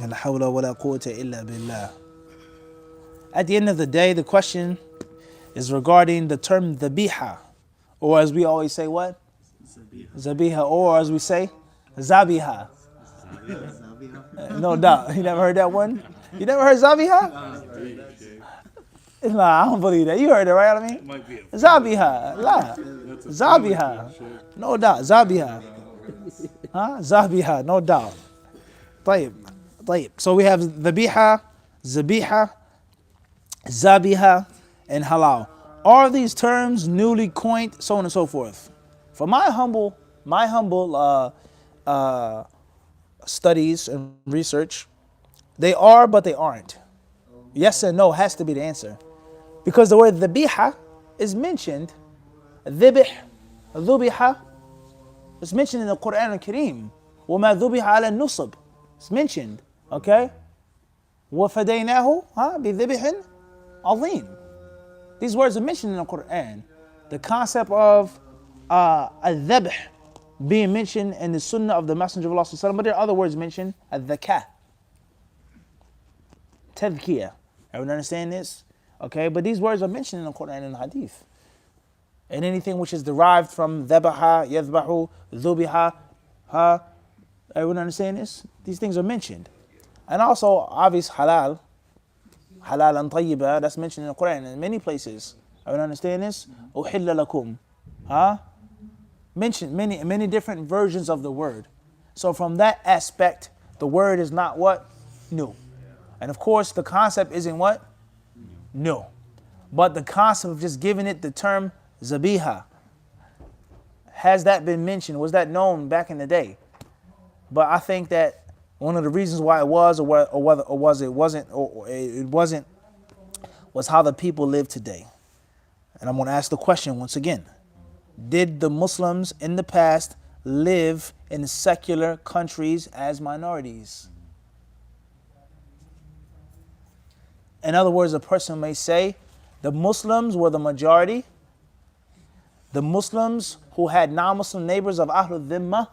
La hawla wa la quwwata illa billah. At the end of the day, the question is regarding the term Zabiha, or as we always say, what? Zabiha, or as we say, Zabiha. No doubt. You never heard that one? You never heard Zabiha? Nah, I don't believe that. You heard it, right? I mean, Zabiha. La. Zabiha. No doubt. Zabiha. Huh? Zabiha. No doubt. طيب. طيب. So we have Zabiha, Zabiha, Zabiha, and Halal. Are these terms newly coined, so on and so forth? For my humble studies and research, they are, but they aren't. Yes and no has to be the answer. Because the word dhabiha is mentioned, dhibih, dhubiha, is mentioned in the Quran al-Kareem. وَمَا ذُبِحَ عَلَى النُّصُبِ. It's mentioned, okay? وَفَدَيْنَاهُ بِذِبِحٍ عَظِيمٍ. These words are mentioned in the Quran. The concept of al-dhabh being mentioned in the sunnah of the Messenger of Allah sallallahu alaihi wasallam, but there are other words mentioned, al-dhakah, tadhkiyah. Everyone understand this? Okay, but these words are mentioned in the Quran and the Hadith. And anything which is derived from dhabaha, yadhbahu, dhubiha, everyone understand this? These things are mentioned. And also, obvious halal and tayyiba, that's mentioned in the Quran in many places. Everyone understand this? Uhilla lakum. Mentioned many different versions of the word. So from that aspect, the word is not what? New. And of course, the concept isn't what? No. But the concept of just giving it the term Zabiha, has that been mentioned? Was that known back in the day? But I think that one of the reasons why it was, was how the people live today. And I'm going to ask the question once again. Did the Muslims in the past live in secular countries as minorities? In other words, a person may say the Muslims were the majority. The Muslims who had non-Muslim neighbors of Ahlul Dhimma,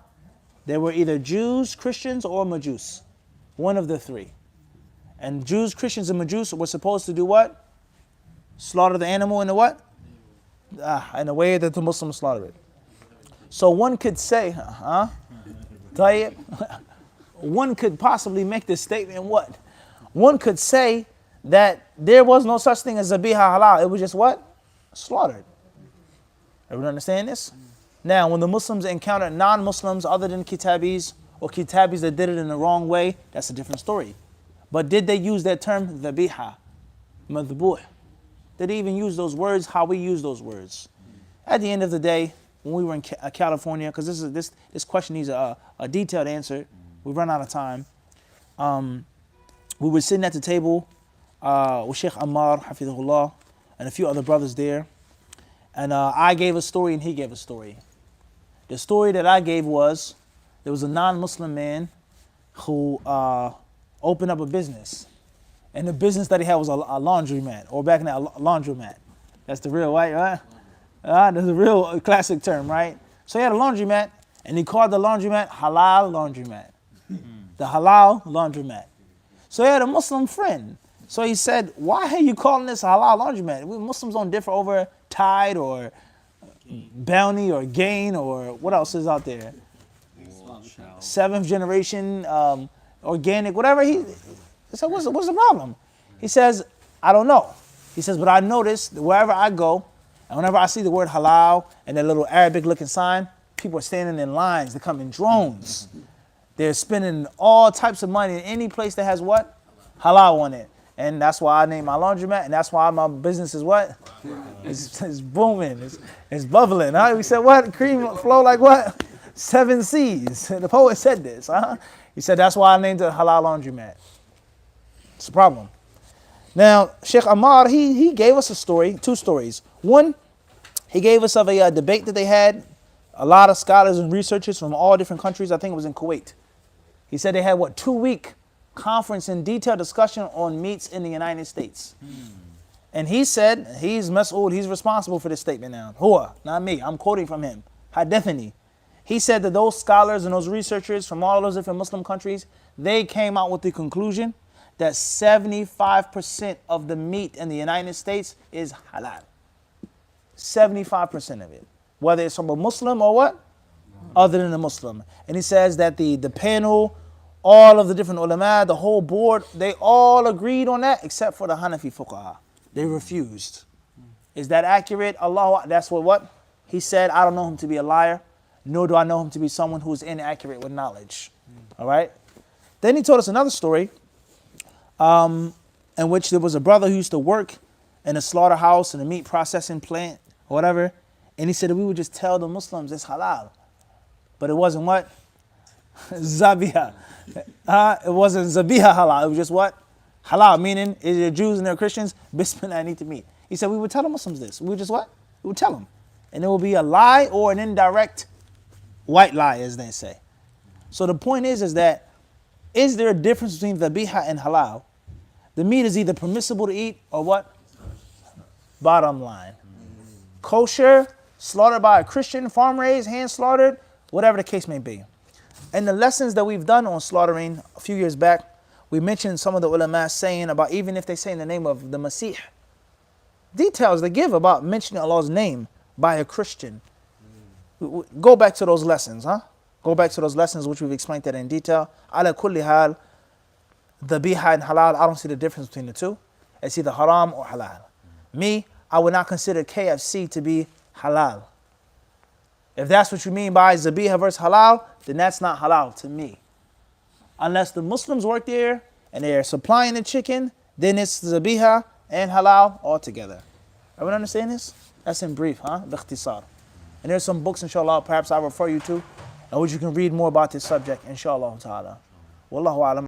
they were either Jews, Christians, or Majus. One of the three. And Jews, Christians, and Majus were supposed to do what? Slaughter the animal in the what? In the way that the Muslims slaughter it. So one could say, Tayyib, one could possibly make this statement what? One could say that there was no such thing as Zabiha halal. It was just what? Slaughtered. Everyone understand this? Now, when the Muslims encountered non-Muslims other than Kitabis, or Kitabis that did it in the wrong way, that's a different story. But did they use that term, Zabiha, Madhbuh? Did they even use those words how we use those words? At the end of the day, when we were in California, because this question needs a detailed answer, we run out of time. We were sitting at the table with Sheikh Ammar, Hafidhullah, and a few other brothers there. And I gave a story and he gave a story. The story that I gave was, there was a non-Muslim man who opened up a business. And the business that he had was a laundromat, or back in that, a laundromat. That's the real, right? That's a real classic term, right? So he had a laundromat, and he called the laundromat Halal Laundromat. The Halal Laundromat. So he had a Muslim friend. So he said, why are you calling this a Halal Laundromat? We Muslims don't differ over Tide or Bounty or Gain or what else is out there? Seventh generation, organic, whatever. He said, what's the problem? He says, I don't know. He says, but I noticed that wherever I go, and whenever I see the word halal and that little Arabic looking sign, people are standing in lines. They come in drones. They're spending all types of money in any place that has what? Halal on it. And that's why I named my laundromat, and that's why my business is what? It's booming. It's bubbling. Huh? We said what? Cream flow like what? 7 seas. The poet said this. Huh? He said that's why I named it Halal Laundromat. It's a problem. Now, Sheikh Ammar, he gave us a story, 2 stories. One, he gave us of a debate that they had. A lot of scholars and researchers from all different countries. I think it was in Kuwait. He said they had, 2-week conference and detailed discussion on meats in the United States. And he said, he's mas'ool, he's responsible for this statement now. Huwa, not me. I'm quoting from him. Hadathani. He said that those scholars and those researchers from all those different Muslim countries, they came out with the conclusion that 75% of the meat in the United States is halal. 75% of it. Whether it's from a Muslim or what? Other than a Muslim. And he says that the panel, all of the different ulama, the whole board, they all agreed on that except for the Hanafi fuqaha. They refused. Is that accurate? Allah, that's what? He said, I don't know him to be a liar, nor do I know him to be someone who's inaccurate with knowledge. All right? Then he told us another story in which there was a brother who used to work in a slaughterhouse, in a meat processing plant, or whatever. And he said that we would just tell the Muslims it's halal. But it wasn't what? Zabiha. It wasn't Zabiha halal. It was just what? Halal, meaning, is there Jews and there Christians? Bismillah, I need to meat. He said we would tell the Muslims this. We would just what? We would tell them. And it will be a lie or an indirect white lie, as they say. So the point is that, is there a difference between Zabiha and halal? The meat is either permissible to eat or what? Bottom line. Kosher, slaughtered by a Christian, farm raised, hand slaughtered, whatever the case may be. And the lessons that we've done on slaughtering a few years back, we mentioned some of the ulama saying about even if they say in the name of the Masih, details they give about mentioning Allah's name by a Christian. Go back to those lessons, huh? Go back to those lessons which we've explained that in detail. Ala kulli hal, Zabiha and halal, I don't see the difference between the two. It's either haram or halal. Me, I would not consider KFC to be halal. If that's what you mean by Zabiha versus halal, then that's not halal to me. Unless the Muslims work there and they're supplying the chicken, then it's Zabiha and halal altogether. Everyone understand this? That's in brief, huh? Bikhtisar. And there's some books, inshallah, perhaps I'll refer you to, in which you can read more about this subject, inshallah ta'ala. Wallahu alam.